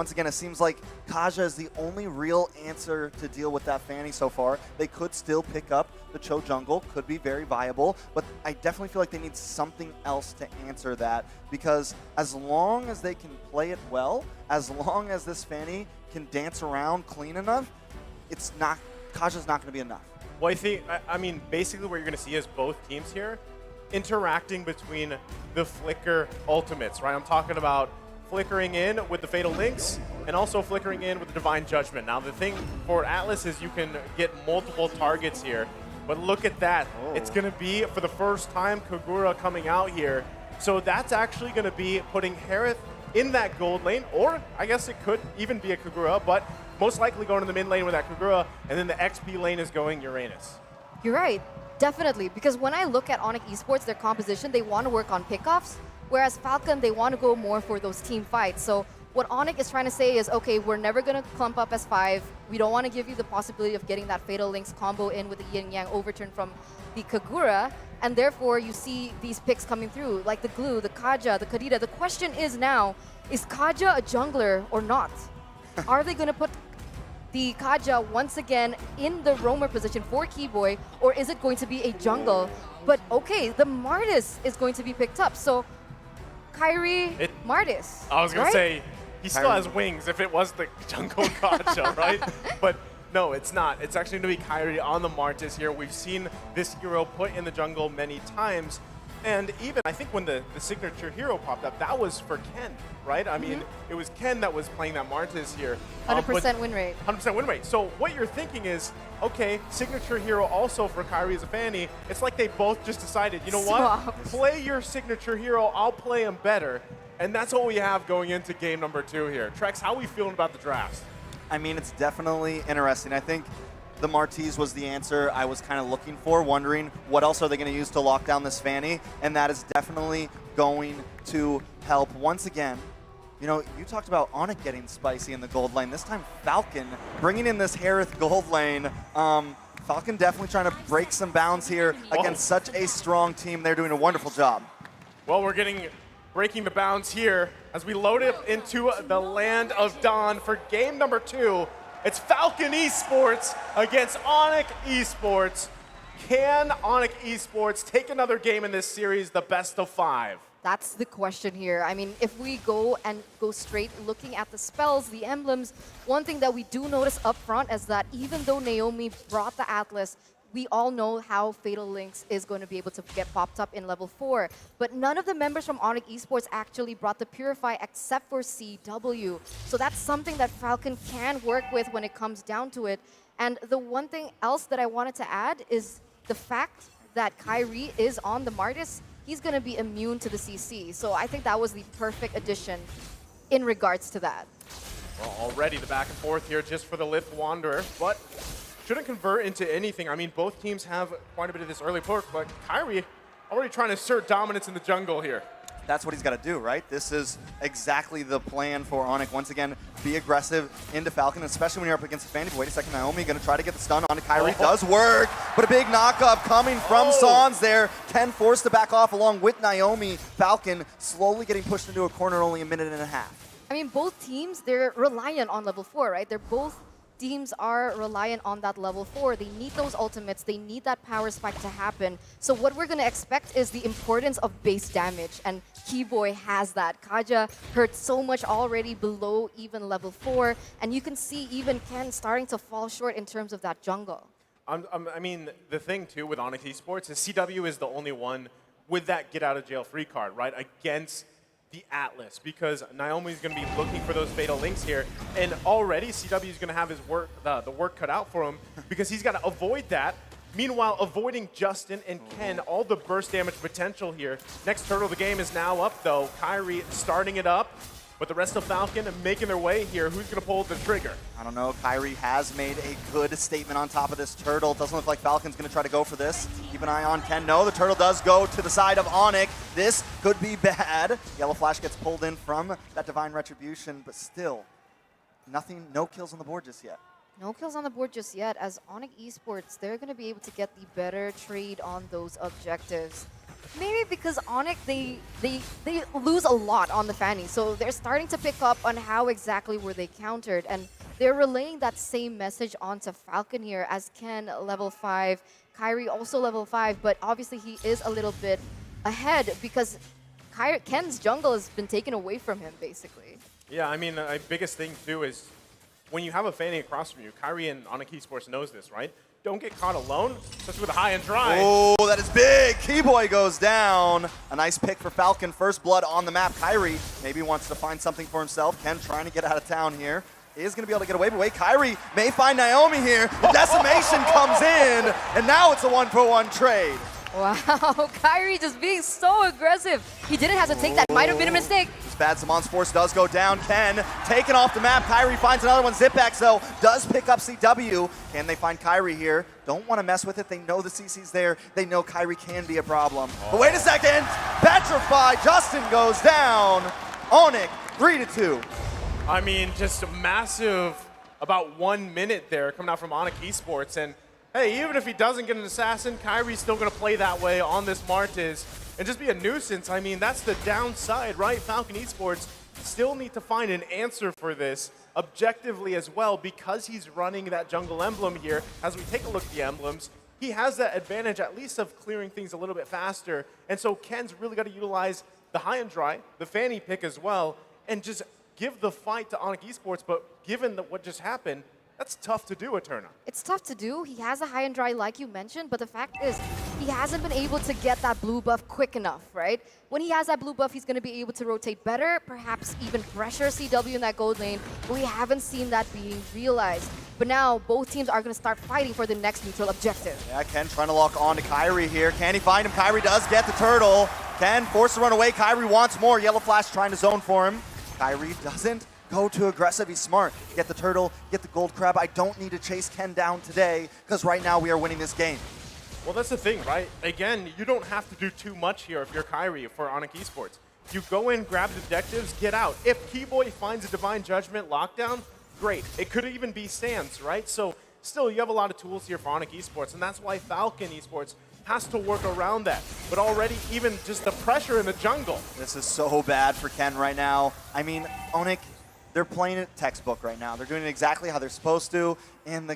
Once again, it seems like Kaja is the only real answer to deal with that Fanny so far. They could still pick up the Cho jungle, could be very viable, but I definitely feel like they need something else to answer that, because as long as they can play it well, as long as this Fanny can dance around clean enough, Kaja's not going to be enough. Well, I mean, basically what you're going to see is both teams here interacting between the Flicker ultimates, right? I'm talking about flickering in with the Fatal Links and also flickering in with the Divine Judgment. Now, the thing for Atlas is you can get multiple targets here, but look at that. Oh. It's going to be, for the first time, Kagura coming out here. So that's actually going to be putting Harith in that gold lane, or I guess it could even be a Kagura, but most likely going to the mid lane with that Kagura, and then the XP lane is going Uranus. You're right, definitely, because when I look at ONIC Esports, their composition, they want to work on pickoffs, whereas Falcon, they want to go more for those team fights. So what ONIC is trying to say is, okay, we're never going to clump up as 5. We don't want to give you the possibility of getting that Fatal Links combo in with the Yin Yang overturn from the Kagura, and therefore you see these picks coming through, like the Glue, the Kaja, the Kadita. The question is now, is Kaja a jungler or not? Are they going to put the Kaja once again in the roamer position for Keyboy, or is it going to be a jungle? But okay, the Martis is going to be picked up, so Kyrie, Martis. I was going to say, he still has wings if it was the jungle Kaja, right? But no, it's not. It's actually going to be Kyrie on the Martis here. We've seen this hero put in the jungle many times. And even, I think when the signature hero popped up, that was for Ken, right? I mean, it was Ken that was playing that Martis here. 100% win rate. 100% win rate. So what you're thinking is, okay, signature hero also for Kyrie as a Fanny. It's like they both just decided, you know what? Play your signature hero, I'll play him better. And that's what we have going into game number 2 here. Trex, how are we feeling about the drafts? I mean, it's definitely interesting. I think the Martis was the answer I was kind of looking for, wondering what else are they going to use to lock down this Fanny, and that is definitely going to help. Once again, you know, you talked about ONIC getting spicy in the gold lane. This time, Falcon bringing in this Harith gold lane. Falcon definitely trying to break some bounds here against such a strong team. They're doing a wonderful job. Well, we're breaking the bounds here as we load it into the Land of Dawn for game number 2. It's Falcon Esports against ONIC Esports. Can ONIC Esports take another game in this series, the best of 5? That's the question here. I mean, if we go straight looking at the spells, the emblems, one thing that we do notice up front is that even though Naomi brought the Atlas, we all know how Fatal Links is going to be able to get popped up in level 4. But none of the members from ONIC Esports actually brought the Purify except for CW. So that's something that Falcon can work with when it comes down to it. And the one thing else that I wanted to add is the fact that Kyrie is on the Martis. He's going to be immune to the CC. So I think that was the perfect addition in regards to that. Well, already the back and forth here just for the Lift Wanderer, but shouldn't convert into anything. I mean, both teams have quite a bit of this early perk, but Kyrie already trying to assert dominance in the jungle here. That's what he's got to do, right? This is exactly the plan for ONIC. Once again, be aggressive into Falcon, especially when you're up against a Fanny. Wait a second, Naomi going to try to get the stun on Kyrie. Does work, but a big knockup coming from Sans there. Ken forced to back off along with Naomi. Falcon slowly getting pushed into a corner, only a minute and a half. I mean, both teams, they're reliant on level 4, right? Teams are reliant on that level 4. They need those ultimates. They need that power spike to happen. So what we're going to expect is the importance of base damage, and Keyboy has that. Kaja hurt so much already below even level 4, and you can see even Ken starting to fall short in terms of that jungle. I mean, the thing too with ONIC Esports is CW is the only one with that get out of jail free card, right? Against the Atlas, because Naomi's going to be looking for those Fatal Links here, and already CW is going to have his work, the work cut out for him, because he's got to avoid that. Meanwhile, avoiding Justin and Ken, all the burst damage potential here. Next turtle of the game is now up, though. Kyrie starting it up, but the rest of Falcon making their way here. Who's going to pull the trigger? I don't know. Kyrie has made a good statement on top of this turtle. Doesn't look like Falcon's going to try to go for this. Keep an eye on Ken. No, the turtle does go to the side of ONIC. This could be bad. Yellow Flash gets pulled in from that Divine Retribution, but still, nothing, no kills on the board just yet. No kills on the board just yet, as ONIC Esports, they're going to be able to get the better trade on those objectives. Maybe because ONIC, they lose a lot on the Fanny, so they're starting to pick up on how exactly were they countered, and they're relaying that same message onto Falcon here as Ken level 5, Kyrie also level 5, but obviously he is a little bit ahead because Ken's jungle has been taken away from him, basically. Yeah, I mean, the biggest thing too is when you have a Fanny across from you, Kyrie and ONIC Esports knows this, right? Don't get caught alone, especially with a high and dry. Oh, that is big. Keyboy goes down. A nice pick for Falcon. First blood on the map. Kyrie maybe wants to find something for himself. Ken trying to get out of town here. He is going to be able to get away, but wait, Kyrie may find Naomi here. The decimation comes in, and now it's a 1-for-1 trade. Wow, Kyrie just being so aggressive. He didn't hesitate. That might have been a mistake. This bad Samon's Force does go down. Ken taken off the map. Kyrie finds another one. Zipex, though, does pick up CW. Can they find Kyrie here? Don't want to mess with it. They know the CC's there. They know Kyrie can be a problem. But wait a second. Petrify. Justin goes down. ONIC, 3-2. I mean, just a massive, about 1 minute there coming out from ONIC Esports. And hey, even if he doesn't get an assassin, Kyrie's still going to play that way on this Martis and just be a nuisance. I mean, that's the downside, right? Falcon Esports still need to find an answer for this objectively as well because he's running that jungle emblem here. As we take a look at the emblems, he has that advantage at least of clearing things a little bit faster. And so Ken's really got to utilize the high and dry, the Fanny pick as well, and just give the fight to ONIC Esports. But given what just happened, that's tough to do, Eterna. It's tough to do. He has a high and dry like you mentioned, but the fact is he hasn't been able to get that blue buff quick enough, right? When he has that blue buff, he's going to be able to rotate better, perhaps even pressure CW in that gold lane, but we haven't seen that being realized. But now both teams are going to start fighting for the next neutral objective. Yeah, Ken trying to lock on to Kyrie here. Can he find him? Kyrie does get the turtle. Ken forced to run away. Kyrie wants more. Yellow Flash trying to zone for him. Kyrie doesn't go too aggressive. He's smart. Get the turtle, get the gold crab. I don't need to chase Ken down today because right now we are winning this game. Well, that's the thing, right? Again, you don't have to do too much here if you're Kyrie for ONIC Esports. You go in, grab the objectives, get out. If Keyboy finds a Divine Judgment lockdown, great. It could even be Sands, right? So still, you have a lot of tools here for ONIC Esports, and that's why Falcon Esports has to work around that. But already, even just the pressure in the jungle. This is so bad for Ken right now. I mean, ONIC, they're playing it textbook right now. They're doing it exactly how they're supposed to, and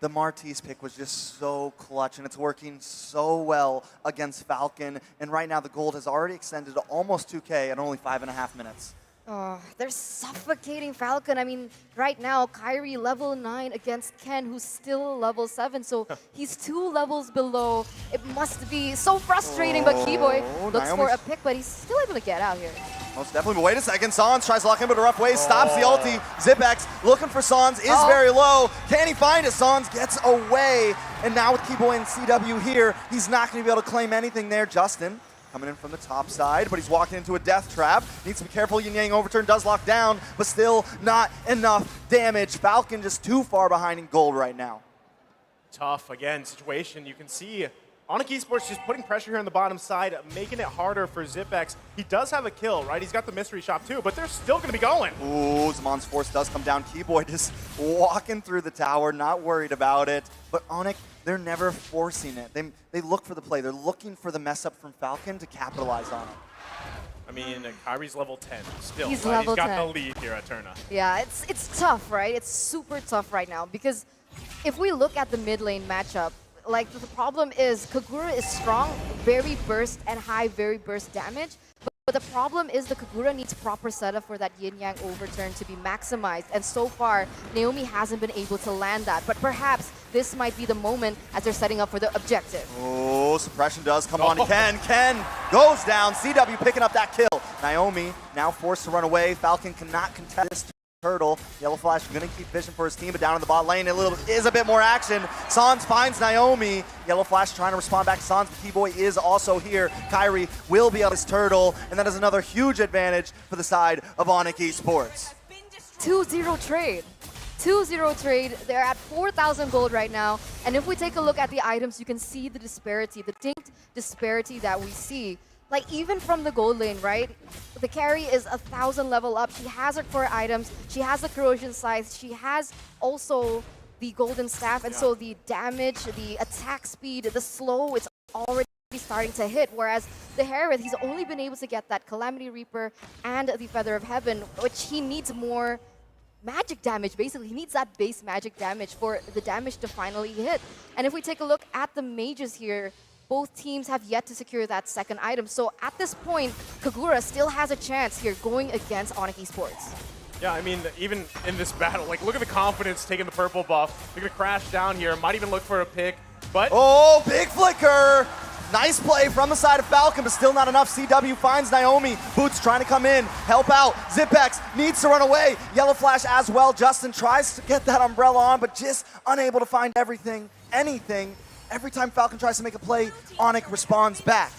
the Martis pick was just so clutch, and it's working so well against Falcon. And right now, the gold has already extended to almost 2K at only 5.5 minutes. Oh, they're suffocating Falcon. I mean, right now, Kyrie level 9 against Ken, who's still level 7, so he's 2 levels below. It must be so frustrating, but Keyboy looks for a pick, but he's still able to get out here. Most definitely, but wait a second. Sans tries to lock him in a rough way, stops the ulti. Zipex looking for Sans, is very low. Can he find it? Sans gets away, and now with Keyboy and CW here, he's not going to be able to claim anything there. Justin coming in from the top side, but he's walking into a death trap. Needs to be careful. Yin Yang overturn does lock down, but still not enough damage. Falcon just too far behind in gold right now. Tough, again, situation. You can see ONIC Esports just putting pressure here on the bottom side, making it harder for Zipex. He does have a kill, right? He's got the mystery shop too, but they're still going to be going. Ooh, Zamon's Force does come down. Keyboy just walking through the tower, not worried about it. But ONIC, they're never forcing it. They look for the play. They're looking for the mess up from Falcon to capitalize on it. I mean, Kyrie's level 10 still, He's right? level He's got 10. the lead here at Eterna. Yeah, it's tough, right? It's super tough right now because if we look at the mid lane matchup, like the problem is Kagura is strong, very burst and high, very burst damage. But the problem is the Kagura needs proper setup for that Yin Yang overturn to be maximized. And so far, Naomi hasn't been able to land that. But perhaps this might be the moment as they're setting up for the objective. Oh, suppression does come on to Ken. Ken goes down. CW picking up that kill. Naomi now forced to run away. Falcon cannot contest this turtle. Yellow Flash going to keep vision for his team, but down in the bot lane, is a bit more action. Sans finds Naomi. Yellow Flash trying to respond back to Sans, but Keyboy is also here. Kyrie will be on his turtle, and that is another huge advantage for the side of ONIC Esports. 2-0 trade. 2-0 trade. They're at 4,000 gold right now. And if we take a look at the items, you can see the disparity, the distinct disparity that we see. Like, even from the gold lane, right? The carry is 1,000 level up. She has her core items. She has the corrosion size. She has also the golden staff. And so the damage, the attack speed, the slow, it's already starting to hit, whereas the Herod, he's only been able to get that Calamity Reaper and the Feather of Heaven, which he needs more magic damage, basically. He needs that base magic damage for the damage to finally hit. And if we take a look at the mages here, both teams have yet to secure that second item. So at this point, Kagura still has a chance here going against ONIC Esports. Yeah, I mean, even in this battle, like, look at the confidence taking the purple buff. They're going to crash down here, might even look for a pick, but... Oh, big flicker! Nice play from the side of Falcon, but still not enough. CW finds Naomi. Boots trying to come in, help out. Zipex needs to run away. Yellow Flash as well. Justin tries to get that umbrella on, but just unable to find anything. Every time Falcon tries to make a play, ONIC responds back.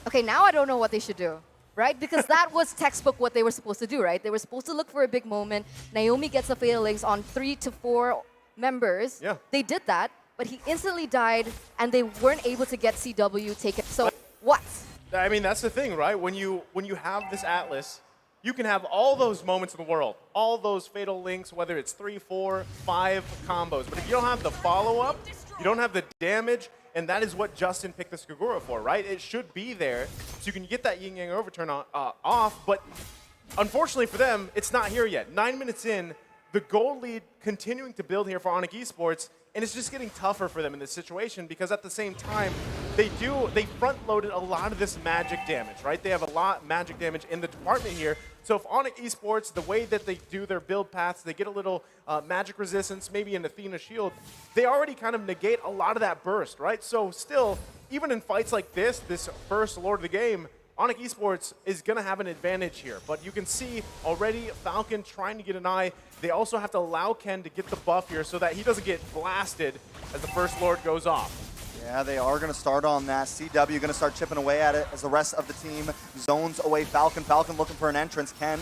Okay, now I don't know what they should do, right? Because that was textbook what they were supposed to do, right? They were supposed to look for a big moment. Naomi gets the Fatal Links on 3 to 4 members. Yeah. They did that, but he instantly died, and they weren't able to get CW taken. So what? I mean, that's the thing, right? When you have this Atlas, you can have all those moments in the world, all those Fatal Links, whether it's 3, 4, 5 combos. But if you don't have the follow-up, you don't have the damage, and that is what Justin picked this Kagura for, right? It should be there, so you can get that Yin Yang overturn off, but unfortunately for them, it's not here yet. 9 minutes in, the gold lead continuing to build here for ONIC Esports, and it's just getting tougher for them in this situation because at the same time, they front-loaded a lot of this magic damage, right? They have a lot of magic damage in the department here. So if ONIC Esports, the way that they do their build paths, they get a little magic resistance, maybe an Athena shield, they already kind of negate a lot of that burst, right? So still, even in fights like this first Lord of the game, ONIC Esports is going to have an advantage here, but you can see already Falcon trying to get an eye. They also have to allow Ken to get the buff here so that he doesn't get blasted as the first Lord goes off. Yeah, they are going to start on that. CW going to start chipping away at it as the rest of the team zones away Falcon. Falcon looking for an entrance. Ken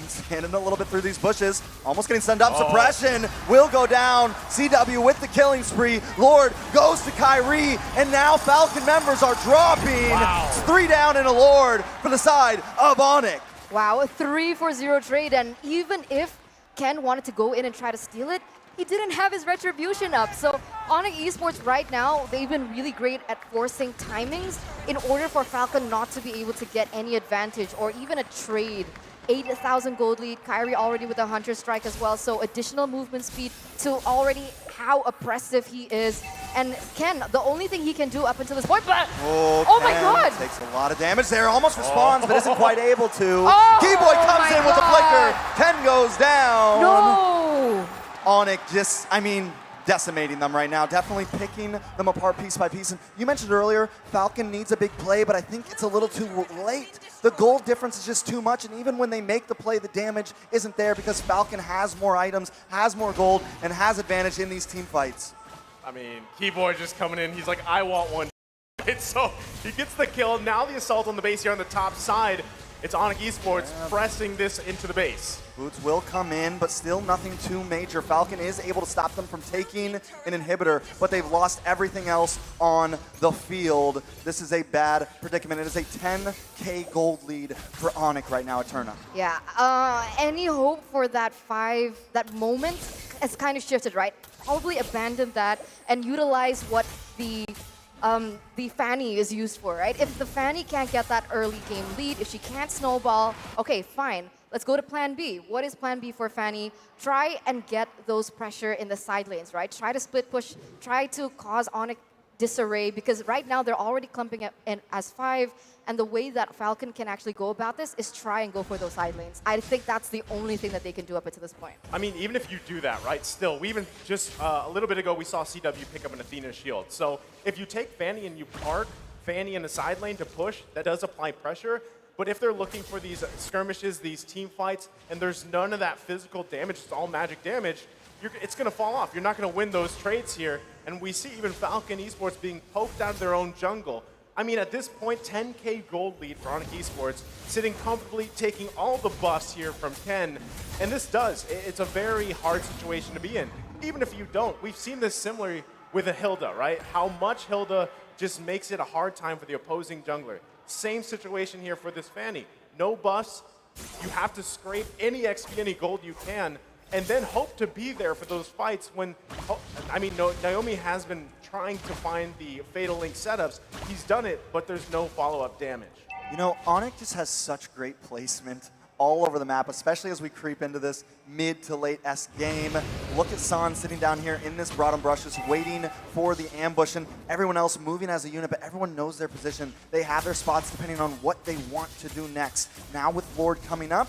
standing a little bit through these bushes. Almost getting sent up. Suppression will go down. CW with the killing spree. Lord goes to Kyrie. And now Falcon members are dropping. Wow. It's 3 down and a Lord for the side of ONIC. Wow, a 3-for-0 trade, and even if Ken wanted to go in and try to steal it, he didn't have his retribution up. So ONIC Esports right now, they've been really great at forcing timings in order for Falcon not to be able to get any advantage or even a trade. 8,000 gold lead, Kyrie already with a Hunter Strike as well, so additional movement speed to already how oppressive he is. And Ken, the only thing he can do up until this point, but oh my god! Takes a lot of damage there, almost responds, but isn't quite able to. Oh Keyboy comes my in with a God. flicker. Ken goes down. No! ONIC just, decimating them right now, definitely picking them apart piece by piece. And you mentioned earlier, Falcon needs a big play, but I think it's a little too late. The gold difference is just too much, and even when they make the play, the damage isn't there because Falcon has more items, has more gold, and has advantage in these team fights. I mean, Keyboy just coming in, he's like, I want one. So he gets the kill. Now the assault on the base here on the top side. It's ONIC Esports pressing this into the base. Boots will come in, but still nothing too major. Falcon is able to stop them from taking an inhibitor, but they've lost everything else on the field. This is a bad predicament. It is a 10K gold lead for ONIC right now at Turna. Yeah, any hope for that moment has kind of shifted, right? Probably abandon that and utilize what the Fanny is used for, right? If the Fanny can't get that early game lead, if she can't snowball, okay, fine. Let's go to plan B. What is plan B for Fanny? Try and get those pressure in the side lanes, right? Try to split push, try to cause ONIC disarray, because right now they're already clumping in as 5, and the way that Falcon can actually go about this is try and go for those side lanes. I think that's the only thing that they can do up until this point. I mean, even if you do that, right, still, we even just a little bit ago, we saw CW pick up an Athena shield. So if you take Fanny and you park Fanny in the side lane to push, that does apply pressure. But if they're looking for these skirmishes, these team fights, and there's none of that physical damage, it's all magic damage, it's going to fall off. You're not going to win those trades here. And we see even Falcon Esports being poked out of their own jungle. I mean, at this point, 10K gold lead for ONIC Esports, sitting comfortably, taking all the buffs here from Ken. And this it's a very hard situation to be in. Even if you don't, we've seen this similarly with a Hilda, right? How much Hilda just makes it a hard time for the opposing jungler. Same situation here for this Fanny. No buffs, you have to scrape any XP, any gold you can. and then hope to be there for those fights when, I mean, Naomi has been trying to find the Fatal Link setups. He's done it, but there's no follow-up damage. You know, ONIC just has such great placement all over the map, especially as we creep into this mid to late S game. Look at San sitting down here in this bottom brush, just waiting for the ambush, and everyone else moving as a unit, but everyone knows their position. They have their spots depending on what they want to do next. Now with Lord coming up,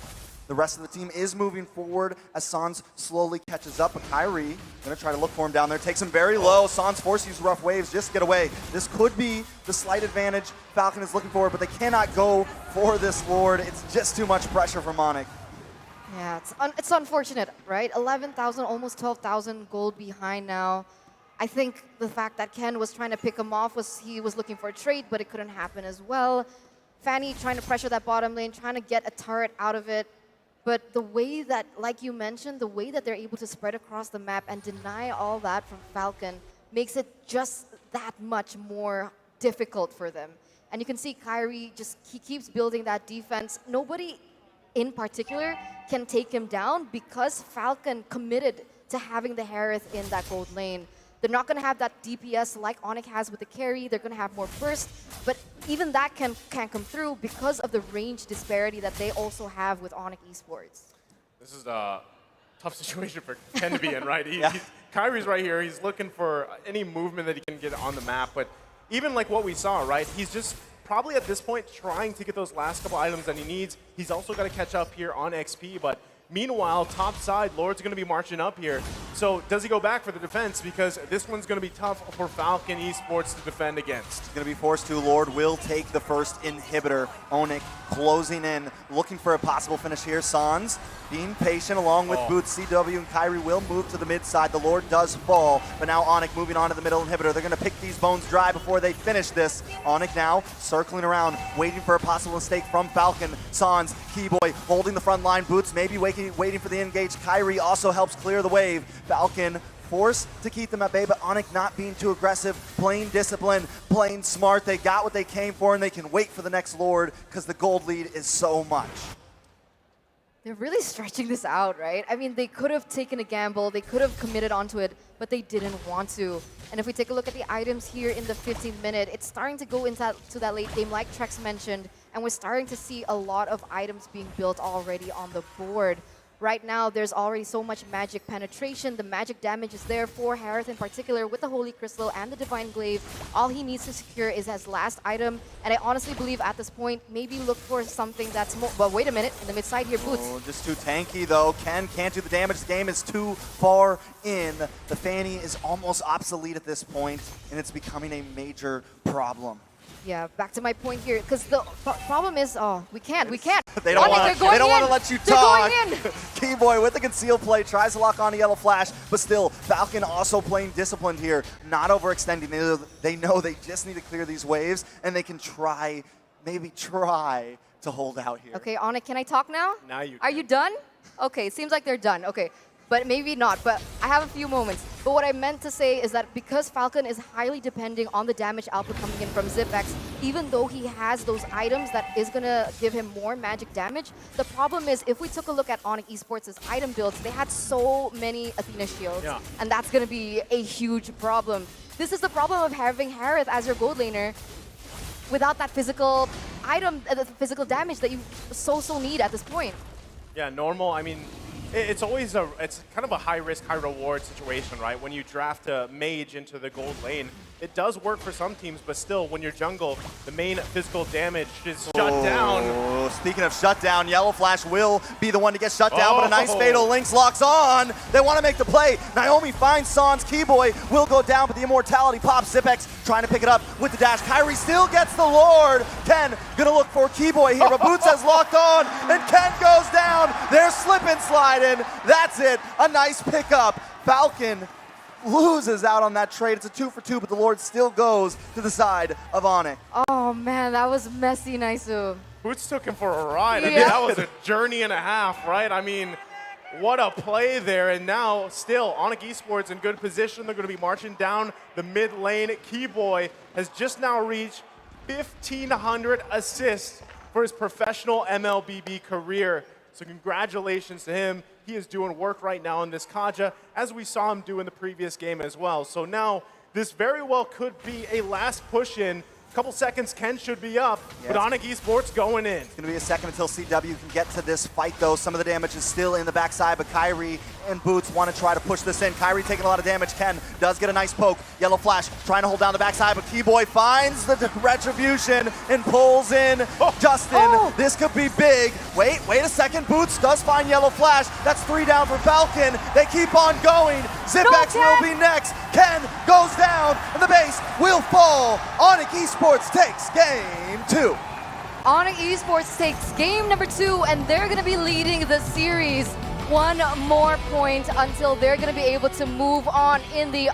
the rest of the team is moving forward as Sans slowly catches up, but Kyrie gonna try to look for him down there, takes him very low. Sans forced to use rough waves, just get away. This could be the slight advantage Falcon is looking for, but they cannot go for this Lord. It's just too much pressure from ONIC. Yeah, it's unfortunate, right? 11,000, almost 12,000 gold behind now. I think the fact that Ken was trying to pick him off was he was looking for a trade, but it couldn't happen as well. Fanny trying to pressure that bottom lane, trying to get a turret out of it. But the way that, like you mentioned, the way that they're able to spread across the map and deny all that from Falcon makes it just that much more difficult for them. And you can see Kyrie he keeps building that defense. Nobody in particular can take him down because Falcon committed to having the Harith in that gold lane. They're not going to have that DPS like ONIC has with the carry. They're going to have more burst, but even that can't come through because of the range disparity that they also have with ONIC Esports. This is a tough situation for Ken to be in, right? Kyrie's right here. He's looking for any movement that he can get on the map, but even like what we saw, right? He's just probably at this point trying to get those last couple items that he needs. He's also got to catch up here on XP, but meanwhile, top side, Lord's going to be marching up here. So does he go back for the defense? Because this one's going to be tough for Falcon Esports to defend against. He's going to be forced to. Lord will take the first inhibitor. ONIC closing in, looking for a possible finish here. Sans being patient along with Boots. CW and Kyrie will move to the mid side. The Lord does fall, but now ONIC moving on to the middle inhibitor. They're going to pick these bones dry before they finish this. ONIC now circling around, waiting for a possible mistake from Falcon. Sans, Keyboy holding the front line. Boots maybe waiting for the engage. Kyrie also helps clear the wave. Falcon forced to keep them at bay, but ONIC not being too aggressive, playing discipline, playing smart. They got what they came for, and they can wait for the next Lord because the gold lead is so much. They're really stretching this out, right? I mean, they could have taken a gamble, they could have committed onto it, but they didn't want to. And if we take a look at the items here in the 15th minute, it's starting to go into that late game, like Trex mentioned, and we're starting to see a lot of items being built already on the board. Right now, there's already so much magic penetration. The magic damage is there for Harith in particular with the Holy Crystal and the Divine Glaive. All he needs to secure is his last item. And I honestly believe at this point, maybe look for something that's more... But wait a minute, in the mid side here, Boots. Oh, just too tanky though. Ken can't do the damage. The game is too far in. The Fanny is almost obsolete at this point, and it's becoming a major problem. Yeah, back to my point here, because the problem is, we can't. They don't want to let you talk. They're going in. Keyboy with the concealed play tries to lock on a yellow flash, but still, Falcon also playing disciplined here, not overextending. They know they just need to clear these waves, and they can maybe try to hold out here. Okay, ONIC, can I talk now? Now you can. Are you done? Okay, seems like they're done. Okay. But maybe not, but I have a few moments. But what I meant to say is that because Falcon is highly depending on the damage output coming in from Zipex, even though he has those items that is going to give him more magic damage, the problem is if we took a look at ONIC Esports' item builds, they had so many Athena shields, and that's going to be a huge problem. This is the problem of having Harith as your gold laner without that physical item, the physical damage that you so need at this point. Yeah, normal, I mean, it's always it's kind of a high risk, high reward situation, right? When you draft a mage into the gold lane, it does work for some teams, but still, when you're jungle, the main physical damage is shut down. Speaking of shut down, Yellow Flash will be the one to get shut down, but a nice Fatal Links locks on. They want to make the play. Naomi finds Sans. Keyboy will go down, but the immortality pops. Zipex trying to pick it up with the dash. Kyrie still gets the Lord. Ken gonna look for Keyboy here, but Boots has locked on, and Ken goes down. They're slip and sliding. That's it. A nice pickup. Falcon loses out on that trade. It's a 2-for-2, but the Lord still goes to the side of ONIC. Oh man, that was messy, Naisu. Boots took him for a ride. I mean, that was a journey and a half, right? I mean, what a play there. And now, still, ONIC Esports in good position. They're going to be marching down the mid lane. Keyboy has just now reached 1,500 assists for his professional MLBB career. So congratulations to him. He is doing work right now in this Kaja, as we saw him do in the previous game as well. So now this very well could be a last push in. Couple seconds, Ken should be up, but ONIC Esports going in. It's going to be a second until CW can get to this fight, though. Some of the damage is still in the backside, but Kyrie and Boots want to try to push this in. Kyrie taking a lot of damage. Ken does get a nice poke. Yellow Flash trying to hold down the backside, but Keyboy finds the retribution and pulls in Justin. This could be big. Wait a second. Boots does find Yellow Flash. That's 3 down for Falcon. They keep on going. Zipex will be next. Ken goes down, and the base will fall. ONIC Esports takes game 2. ONIC Esports takes game number 2, and they're going to be leading the series. One more point until they're going to be able to move on in the